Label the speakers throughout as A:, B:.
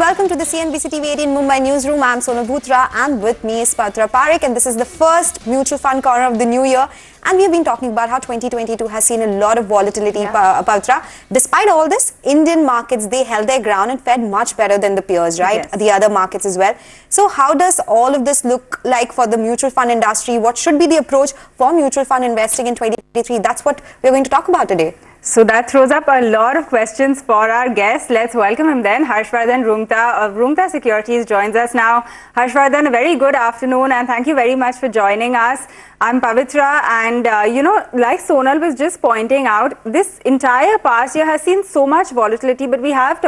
A: welcome to the CNBC TV18 Mumbai newsroom. I'm Sonal Bhutra and with me is Patra Parekh, and this is the first mutual fund corner of the new year. And we've been talking about how 2022 has seen a lot of volatility, Patra. Despite all this, Indian markets, they held their ground and fared much better than the peers, right?
B: Yes.
A: The other markets as well. So how does all of this look like for the mutual fund industry? What should be the approach for mutual fund investing in 2023? That's what we're going to talk about today.
B: So that throws up a lot of questions for our guest. Let's welcome him then. Harshvardhan Roongta of Roongta Securities joins us now. Harshvardhan, a very good afternoon and thank you very much for joining us. I'm Pavitra and, like Sonal was just pointing out, this entire past year has seen so much volatility, but we have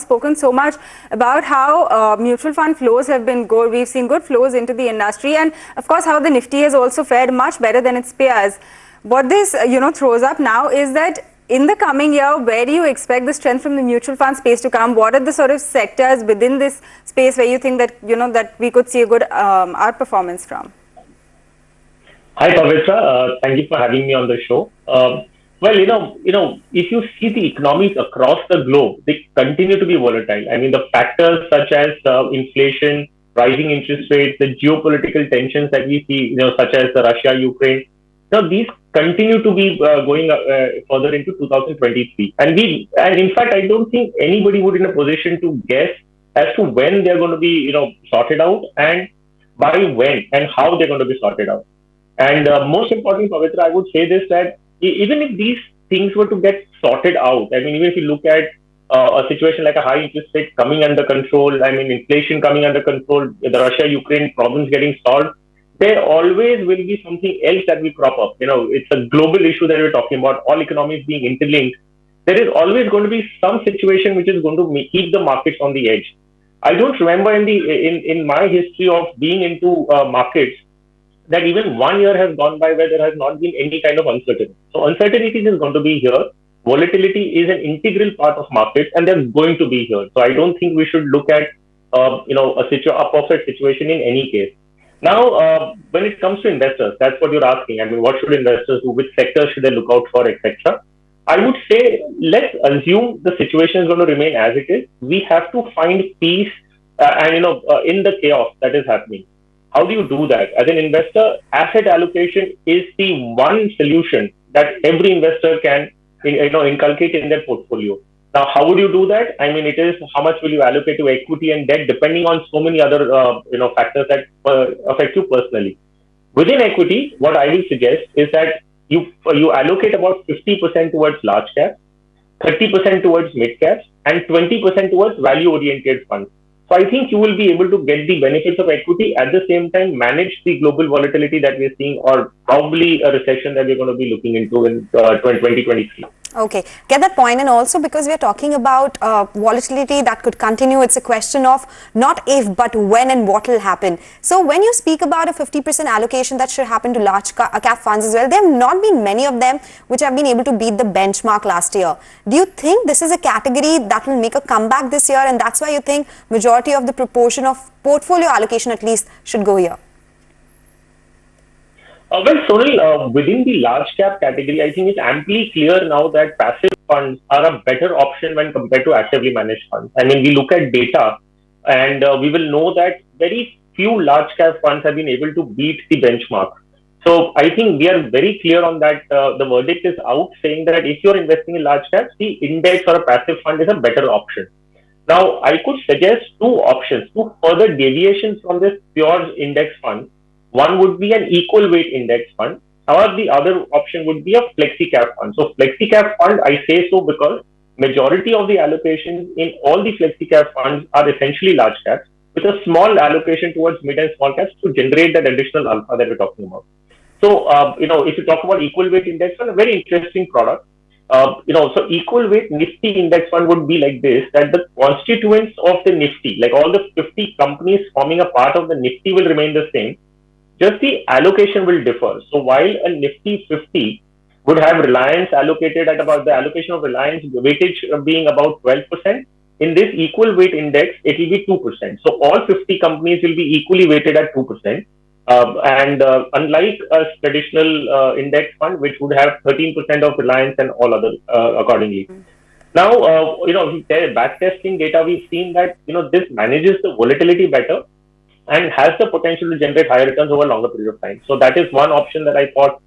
B: spoken so much about how mutual fund flows have been good. We've seen good flows into the industry and, of course, how the Nifty has also fared much better than its peers. What this, throws up now is that in the coming year, where do you expect the strength from the mutual fund space to come? What are the sort of sectors within this space where you think that, that we could see a good outperformance from?
C: Hi, Pavitra. Thank you for having me on the show. Well, if you see the economies across the globe, they continue to be volatile. I mean, the factors such as inflation, rising interest rates, the geopolitical tensions that we see, such as the Russia-Ukraine, these continue to be going further into 2023. And in fact, I don't think anybody would in a position to guess as to when they're going to be, sorted out and by when and how they're going to be sorted out. And most importantly, Pavitra, I would say this, that even if these things were to get sorted out, I mean, even if you look at a situation like a high interest rate coming under control, I mean, inflation coming under control, the Russia-Ukraine problems getting solved, there always will be something else that will crop up. It's a global issue that we're talking about, all economies being interlinked. There is always going to be some situation which is going to keep the markets on the edge. I don't remember in my history of being into markets that even 1 year has gone by where there has not been any kind of uncertainty. So uncertainty is going to be here. Volatility is an integral part of markets and they're going to be here. So I don't think we should look at a perfect situation in any case. Now, when it comes to investors, that's what you're asking. I mean, what should investors do? Which sectors should they look out for, etc.? I would say, let's assume the situation is going to remain as it is. We have to find peace in the chaos that is happening. How do you do that? As an investor, asset allocation is the one solution that every investor can inculcate in their portfolio. Now, how would you do that? I mean, it is how much will you allocate to equity and debt, depending on so many other factors that affect you personally. Within equity, what I will suggest is that you allocate about 50% towards large caps, 30% towards mid caps, and 20% towards value-oriented funds. So I think you will be able to get the benefits of equity at the same time manage the global volatility that we're seeing, or probably a recession that we're going to be looking into in 2023.
A: Okay, get that point. And also because we're talking about volatility that could continue, it's a question of not if but when and what will happen. So when you speak about a 50% allocation that should happen to large cap funds as well, there have not been many of them which have been able to beat the benchmark last year. Do you think this is a category that will make a comeback this year, and that's why you think majority of the proportion of portfolio allocation at least should go here?
C: Well, Sonal, within the large cap category, I think it's amply clear now that passive funds are a better option when compared to actively managed funds. I mean, we look at data and we will know that very few large cap funds have been able to beat the benchmark. So I think we are very clear on that. The verdict is out saying that if you're investing in large caps, the index or a passive fund is a better option. Now, I could suggest two options, two further deviations from this pure index fund. One would be an equal weight index fund. However, the other option would be a flexi cap fund. So flexi cap fund, I say so because majority of the allocations in all the flexi cap funds are essentially large caps with a small allocation towards mid and small caps to generate that additional alpha that we're talking about. So, if you talk about equal weight index fund, a very interesting product. So equal weight Nifty index fund would be like this, that the constituents of the Nifty, like all the 50 companies forming a part of the Nifty will remain the same. Just the allocation will differ. So while a Nifty 50 would have Reliance allocated at about the allocation of Reliance weightage being about 12%, in this equal weight index, it will be 2%. So all 50 companies will be equally weighted at 2%. Unlike a traditional index fund, which would have 13% of Reliance and all other accordingly. Now, back testing data, we've seen that, this manages the volatility better and has the potential to generate higher returns over a longer period of time. So that is one option that I thought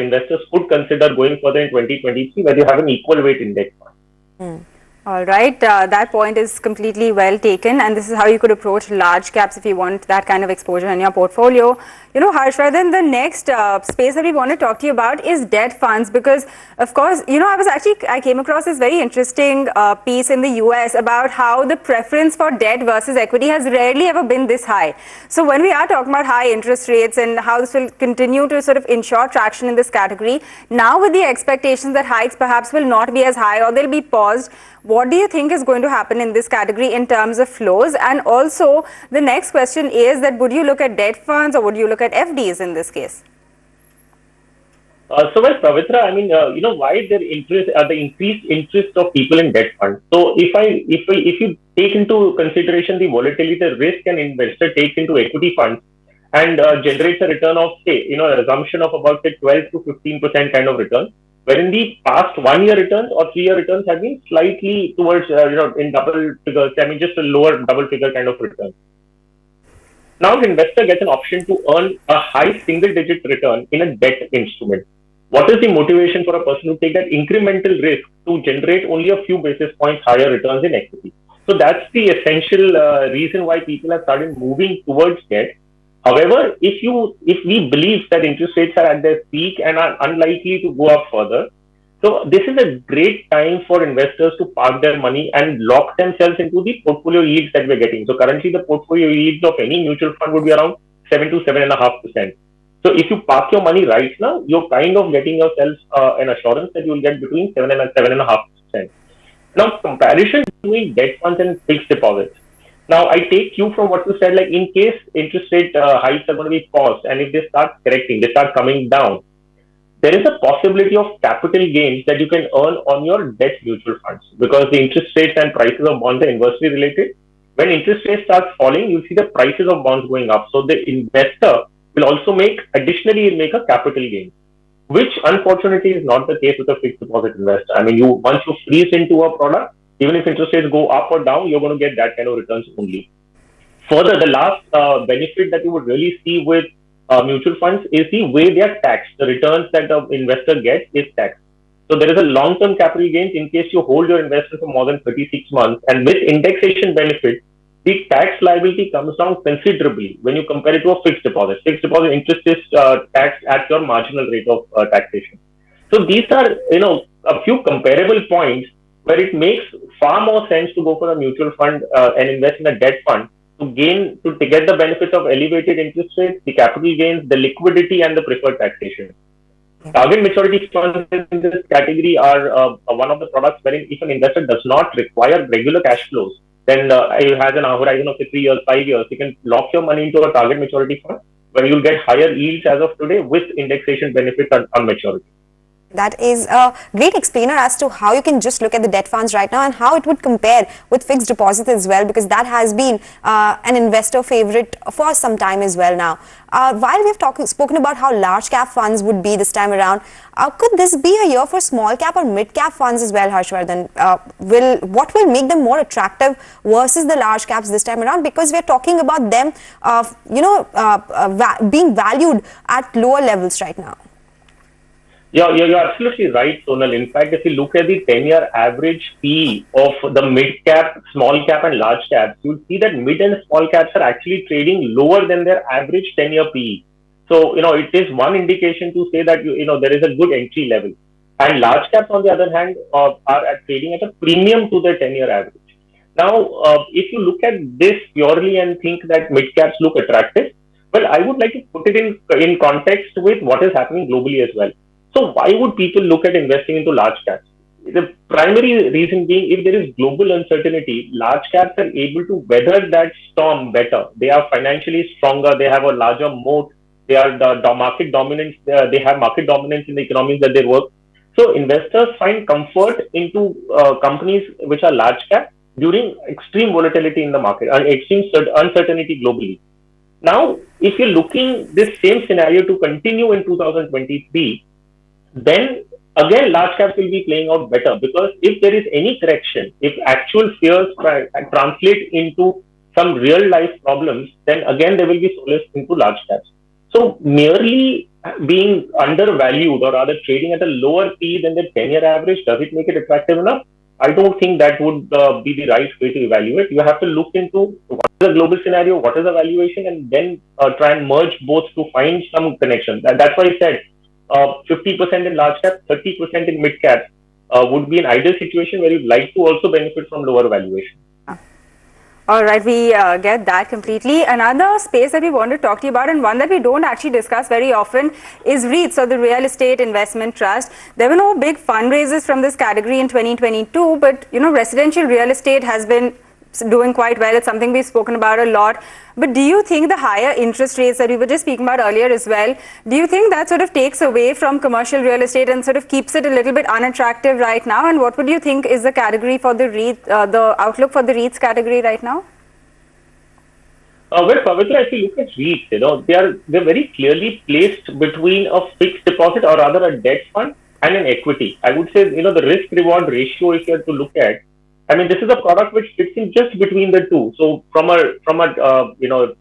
C: investors could consider going further in 2023, where you have an equal weight index fund.
B: All right, that point is completely well taken, and this is how you could approach large caps if you want that kind of exposure in your portfolio. Harshvardhan, the next space that we want to talk to you about is debt funds, because of course, I came across this very interesting piece in the US about how the preference for debt versus equity has rarely ever been this high. So when we are talking about high interest rates and how this will continue to sort of ensure traction in this category, now with the expectations that hikes perhaps will not be as high or they'll be paused, what do you think is going to happen in this category in terms of flows? And also, the next question is that would you look at debt funds or would you look at FDs in this case?
C: Pavitra, I mean, why the increased interest of people in debt funds. So if you take into consideration the volatility, the risk an investor takes into equity funds and generates a return of, say, an assumption of about, say, 12 to 15% kind of return, wherein the past 1 year returns or 3 year returns have been slightly towards, in double figures, I mean, just a lower double figure kind of return. Now, the investor gets an option to earn a high single digit return in a debt instrument. What is the motivation for a person to take that incremental risk to generate only a few basis points higher returns in equity? So that's the essential reason why people have started moving towards debt. However, if we believe that interest rates are at their peak and are unlikely to go up further, so this is a great time for investors to park their money and lock themselves into the portfolio yields that we're getting. So currently the portfolio yields of any mutual fund would be around 7 to 7.5%. So if you park your money right now, you're kind of getting yourself an assurance that you'll get between 7 and 7.5%. Now, comparison between debt funds and fixed deposits. Now, I take cue from what you said, like in case interest rate hikes are going to be paused and if they start correcting, they start coming down, there is a possibility of capital gains that you can earn on your debt mutual funds because the interest rates and prices of bonds are inversely related. When interest rates start falling, you see the prices of bonds going up. So the investor will also make a capital gain, which unfortunately is not the case with a fixed deposit investor. I mean, once you freeze into a product, even if interest rates go up or down, you're going to get that kind of returns only. Further, the last benefit that you would really see with mutual funds is the way they are taxed. The returns that the investor gets is taxed. So there is a long-term capital gains in case you hold your investment for more than 36 months. And with indexation benefit, the tax liability comes down considerably when you compare it to a fixed deposit. Fixed deposit interest is taxed at your marginal rate of taxation. So these are, a few comparable points where it makes far more sense to go for a mutual fund and invest in a debt fund to get the benefits of elevated interest rates, the capital gains, the liquidity, and the preferred taxation. Target maturity funds in this category are one of the products wherein if an investor does not require regular cash flows, then it has an horizon of 3 years, 5 years. You can lock your money into a target maturity fund where you'll get higher yields as of today with indexation benefits on maturity.
A: That is a great explainer as to how you can just look at the debt funds right now and how it would compare with fixed deposits as well, because that has been an investor favorite for some time as well now. While we have spoken about how large cap funds would be this time around, could this be a year for small cap or mid cap funds as well, Harshvardhan? What will make them more attractive versus the large caps this time around? Because we are talking about them, being valued at lower levels right now.
C: Yeah, you're absolutely right, Sonal. In fact, if you look at the 10-year average PE of the mid cap, small cap, and large caps, you'll see that mid and small caps are actually trading lower than their average 10-year PE. So, it is one indication to say that, there is a good entry level. And large caps, on the other hand, are trading at a premium to their 10-year average. Now, if you look at this purely and think that mid caps look attractive, well, I would like to put it in context with what is happening globally as well. So why would people look at investing into large caps? The primary reason being, if there is global uncertainty, large caps are able to weather that storm better. They are financially stronger. They have a larger moat. They are the market dominance. They have market dominance in the economies that they work. So investors find comfort into companies which are large cap during extreme volatility in the market and extreme uncertainty globally. Now, if you're looking this same scenario to continue in 2023, then again, large caps will be playing out better because if there is any correction, if actual fears translate into some real life problems, then again there will be solace into large caps. So merely being undervalued or rather trading at a lower P than the 10-year average, does it make it attractive enough? I don't think that would be the right way to evaluate. You have to look into what is the global scenario, what is the valuation, and then try and merge both to find some connection. That's why I said 50% in large cap, 30% in mid cap would be an ideal situation where you'd like to also benefit from lower valuation.
B: All right, we get that completely. Another space that we want to talk to you about, and one that we don't actually discuss very often, is REITs, or the Real Estate Investment Trust. There were no big fundraisers from this category in 2022, but residential real estate has been doing quite well. It's something we've spoken about a lot. But do you think the higher interest rates that we were just speaking about earlier as well, do you think that sort of takes away from commercial real estate and sort of keeps it a little bit unattractive right now? And what would you think is the category for the REIT, the outlook for the REITs category right now?
C: Well, Pavitra, if you look at REITs, they're very clearly placed between a fixed deposit or rather a debt fund and an equity. I would say, the risk reward ratio, if you have to look at, this is a product which fits in just between the two. So from a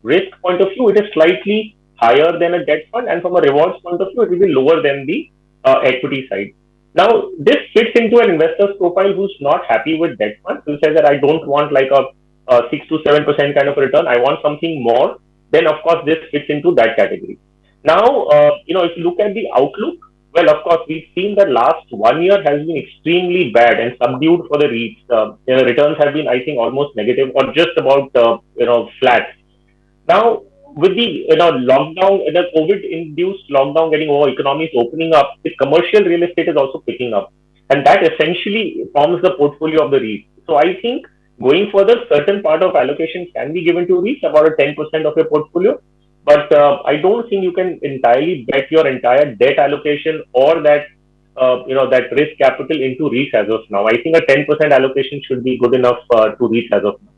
C: risk point of view, it is slightly higher than a debt fund, and from a rewards point of view, it will be lower than the equity side. Now, this fits into an investor's profile who's not happy with debt funds, who says that I don't want like a 6 to 7% kind of a return. I want something more. Then, of course, this fits into that category. Now, if you look at the outlook, well, of course, we've seen that last 1 year has been extremely bad and subdued for the REITs. Returns have been, I think, almost negative or just about, flat. Now, with the lockdown, the COVID-induced lockdown getting over, economies opening up, the commercial real estate is also picking up, and that essentially forms the portfolio of the REIT. So, I think going further, certain part of allocation can be given to REITs, about a 10% of your portfolio. But I don't think you can entirely bet your entire debt allocation or that that risk capital into REITs as of now. I think a 10% allocation should be good enough to REITs as of now.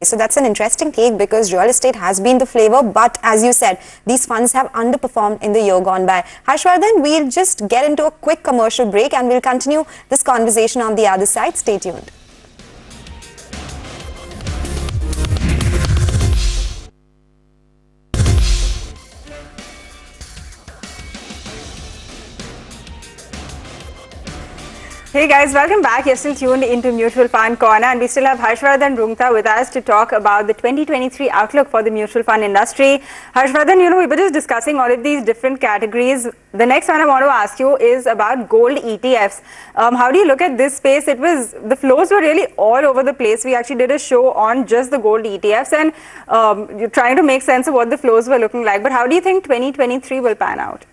A: So that's an interesting take because real estate has been the flavor, but as you said, these funds have underperformed in the year gone by. Harshvardhan, we'll just get into a quick commercial break and we'll continue this conversation on the other side. Stay tuned.
B: Hey guys, welcome back. You're still tuned into Mutual Fund Corner, and we still have Harshvardhan Roongta with us to talk about the 2023 outlook for the mutual fund industry. Harshvardhan, we were just discussing all of these different categories. The next one I want to ask you is about gold ETFs. How do you look at this space? The flows were really all over the place. We actually did a show on just the gold ETFs and you're trying to make sense of what the flows were looking like. But how do you think 2023 will pan out?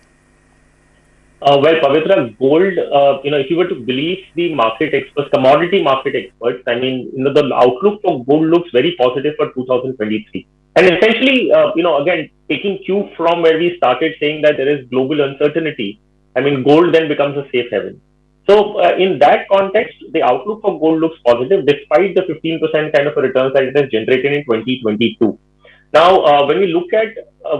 C: Well, Pavitra, gold, if you were to believe the market experts, commodity market experts, the outlook for gold looks very positive for 2023. And essentially, again, taking cue from where we started saying that there is global uncertainty, gold then becomes a safe haven. So, in that context, the outlook for gold looks positive despite the 15% kind of a returns that it has generated in 2022. Now, when we look at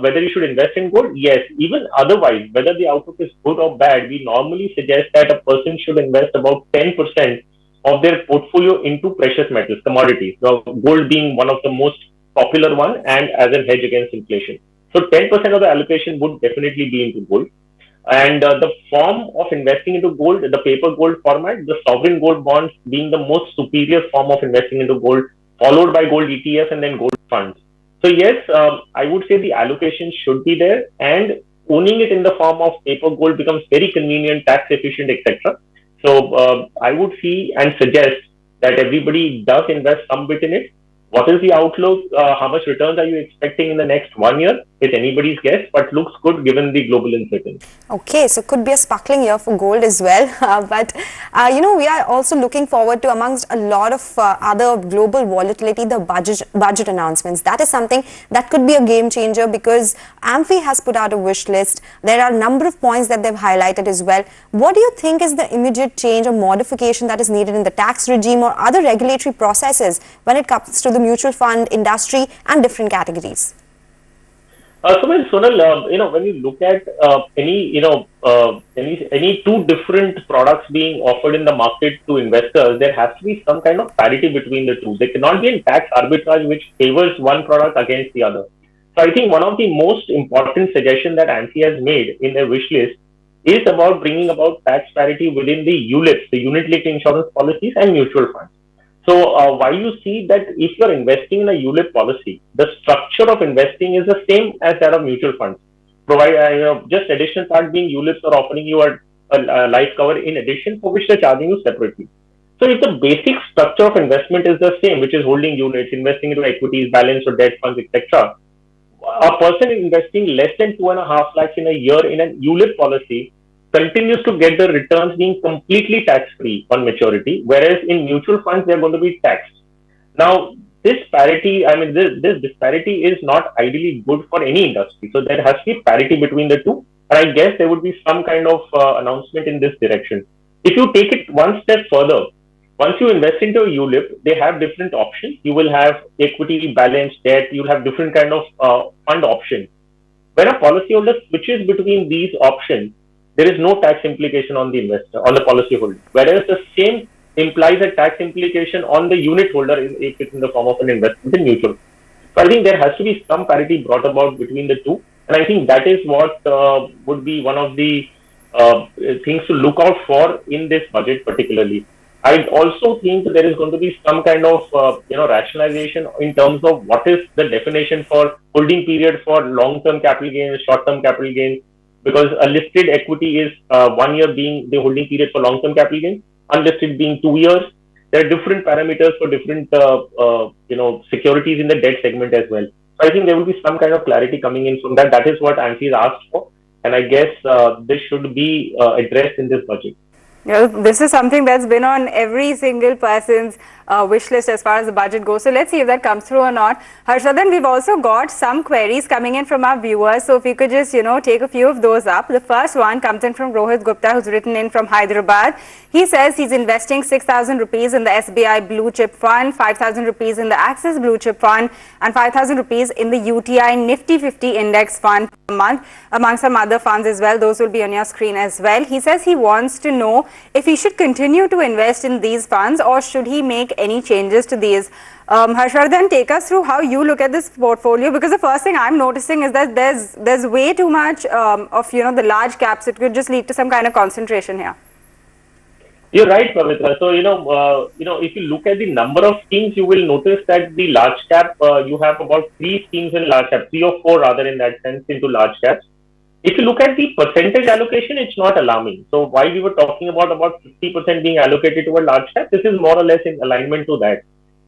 C: whether you should invest in gold, yes, even otherwise, whether the outlook is good or bad, we normally suggest that a person should invest about 10% of their portfolio into precious metals, commodities, gold being one of the most popular one and as a hedge against inflation. So 10% of the allocation would definitely be into gold. And the form of investing into gold, the paper gold format, the sovereign gold bonds being the most superior form of investing into gold, followed by gold ETF and then gold funds. So yes, I would say the allocation should be there, and owning it in the form of paper gold becomes very convenient, tax efficient, etc. So I would see and suggest that everybody does invest some bit in it. What is the outlook? How much returns are you expecting in the next 1 year? It's anybody's guess, but looks good given the global uncertainty.
A: Okay, so could be a sparkling year for gold as well. But we are also looking forward to, amongst a lot of other global volatility, the budget announcements. That is something that could be a game changer because AMFI has put out a wish list. There are a number of points that they've highlighted as well. What do you think is the immediate change or modification that is needed in the tax regime or other regulatory processes when it comes to the mutual fund industry and different categories?
C: So well, Sonal, when you look at any two different products being offered in the market to investors, there has to be some kind of parity between the two. There cannot be a tax arbitrage which favors one product against the other. So I think one of the most important suggestions that ANSI has made in their wish list is about bringing about tax parity within the ULIPs, the unit-linked insurance policies and mutual funds. So why you see that if you're investing in a ULIP policy, the structure of investing is the same as that of mutual funds. Provide just additional part being ULIPs are offering you a life cover in addition for which they're charging you separately. So if the basic structure of investment is the same, which is holding units, investing into equities, balance or debt funds, etc., a person investing less than 2.5 lakhs in a year in an ULIP policy continues to get the returns being completely tax free on maturity, whereas in mutual funds they are going to be taxed. Now, this parity, I mean, this disparity is not ideally good for any industry. So there has to be parity between the two, and I guess there would be some kind of announcement in this direction. If you take it one step further, once you invest into a ULIP, they have different options. You will have equity, balance, debt. You'll have different kind of fund options. When a policyholder switches between these options, there is no tax implication on the investor, on the policyholder. Whereas the same implies a tax implication on the unit holder if it's in the form of an investment in mutual. So I think there has to be some parity brought about between the two. And I think that is what would be one of the things to look out for in this budget particularly. I also think there is going to be some kind of rationalization in terms of what is the definition for holding period for long-term capital gains, short-term capital gains, because a listed equity is 1 year being the holding period for long-term capital gains, unlisted being 2 years. There are different parameters for different securities in the debt segment as well. So I think there will be some kind of clarity coming in from that. That is what ANSI has asked for, and I guess this should be addressed in this budget.
B: Yeah, this is something that's been on every single person's wish list as far as the budget goes. So let's see if that comes through or not. Harshvardhan, we've also got some queries coming in from our viewers. So if you could just, take a few of those up. The first one comes in from Rohit Gupta, who's written in from Hyderabad. He says he's investing 6,000 rupees in the SBI Blue Chip Fund, 5,000 rupees in the Axis Blue Chip Fund, and 5,000 rupees in the UTI Nifty 50 Index Fund per month, among some other funds as well. Those will be on your screen as well. He says he wants to know if he should continue to invest in these funds or should he make any changes to these. Harshvardhan, take us through how you look at this portfolio, because the first thing I'm noticing is that there's way too much of the large caps. It could just lead to some kind of concentration here.
C: You're right, Pavitra. So if you look at the number of schemes, you will notice that the large cap you have about 3 schemes in large cap, 3 or 4 rather in that sense into large caps. If you look at the percentage allocation, it's not alarming. So while we were talking about 50% being allocated to a large cap, this is more or less in alignment to that.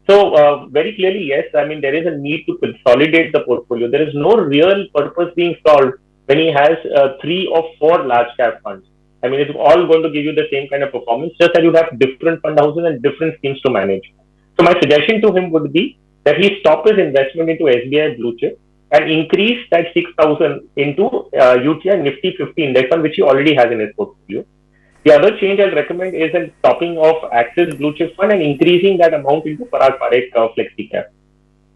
C: So very clearly, yes, I mean, there is a need to consolidate the portfolio. There is no real purpose being solved when he has 3 or 4 large cap funds. I mean, it's all going to give you the same kind of performance, just that you have different fund houses and different schemes to manage. So my suggestion to him would be that he stop his investment into SBI Blue Chip and increase that 6,000 into UTI Nifty 50 Index Fund, which he already has in his portfolio. The other change I'll recommend is a stopping of Axis Blue Chip Fund and increasing that amount into Parag Parekh Flexi Cap.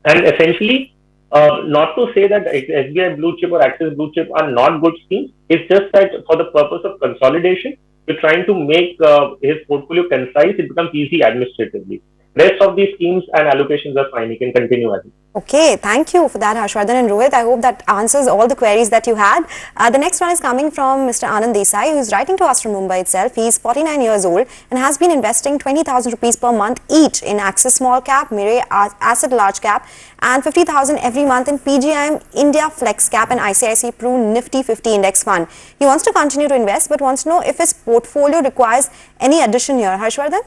C: And essentially, not to say that SBI Blue Chip or Axis Blue Chip are not good schemes. It's just that for the purpose of consolidation, we're trying to make his portfolio concise. It becomes easy administratively. Rest of these schemes and allocations are fine. You can continue as it.
A: Okay, thank you for that, Harshvardhan and Rohit. I hope that answers all the queries that you had. The next one is coming from Mr. Anand Desai, who is writing to us from Mumbai itself. He is 49 years old and has been investing 20,000 rupees per month each in Axis Small Cap, Mirae Asset Large Cap, and 50,000 every month in PGIM India Flex Cap and ICICI Pru Nifty 50 Index Fund. He wants to continue to invest but wants to know if his portfolio requires any addition here. Harshvardhan?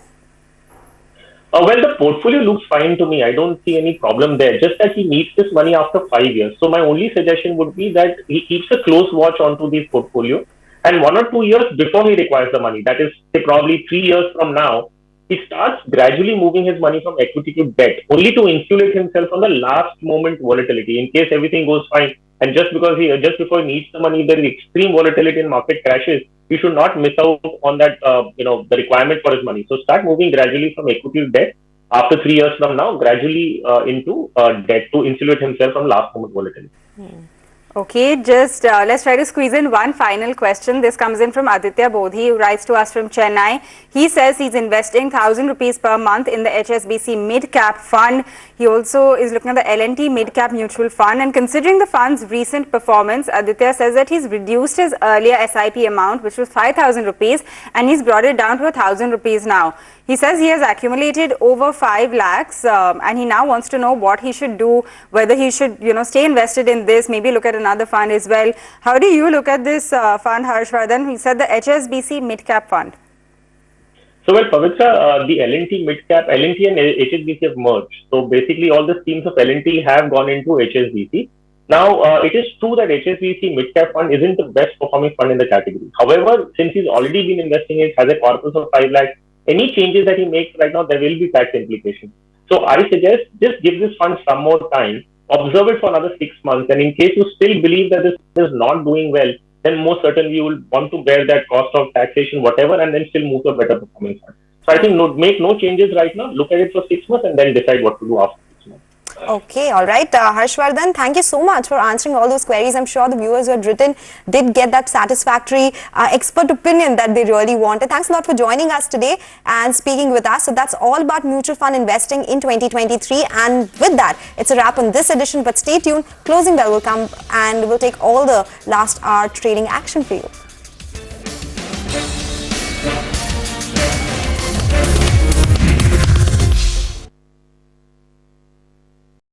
C: Well, the portfolio looks fine to me. I don't see any problem there. Just that he needs this money after 5 years. So my only suggestion would be that he keeps a close watch onto this portfolio. And 1 or 2 years before he requires the money, that is say probably 3 years from now, he starts gradually moving his money from equity to debt, only to insulate himself from the last moment volatility. In case everything goes fine, and just before he needs the money, there is extreme volatility in market crashes, he should not miss out on that, the requirement for his money. So start moving gradually from equity to debt. After 3 years from now, gradually into debt to insulate himself from last moment volatility.
B: Okay, just let's try to squeeze in one final question. This comes in from Aditya Bodhi, who writes to us from Chennai. He says he's investing 1,000 rupees per month in the HSBC Mid-Cap Fund. He also is looking at the L&T Mid-Cap Mutual Fund. And considering the fund's recent performance, Aditya says that he's reduced his earlier SIP amount, which was 5,000 rupees, and he's brought it down to 1,000 rupees now. He says he has accumulated over 5 lakhs and he now wants to know what he should do, whether he should, stay invested in this, maybe look at another fund as well. How do you look at this fund, Harshvardhan? He said the HSBC Mid-Cap Fund.
C: So, well, Pavitra, the L&T Mid-Cap, L&T and HSBC have merged. So, basically, all the schemes of L&T have gone into HSBC. Now, it is true that HSBC Mid-Cap Fund isn't the best performing fund in the category. However, since he's already been investing in it, has a corpus of 5 lakhs, any changes that he makes right now, there will be tax implications. So I suggest just give this fund some more time, observe it for another 6 months, and in case you still believe that this is not doing well, then most certainly you will want to bear that cost of taxation, whatever, and then still move to a better performing fund. So I think make no changes right now, look at it for 6 months and then decide what to do after 6 months.
A: Okay, all right. Harshvardhan, thank you so much for answering all those queries. I'm sure the viewers who had written did get that satisfactory expert opinion that they really wanted. Thanks a lot for joining us today and speaking with us. So that's all about mutual fund investing in 2023. And with that, it's a wrap on this edition. But stay tuned. Closing bell will come and we'll take all the last hour trading action for you.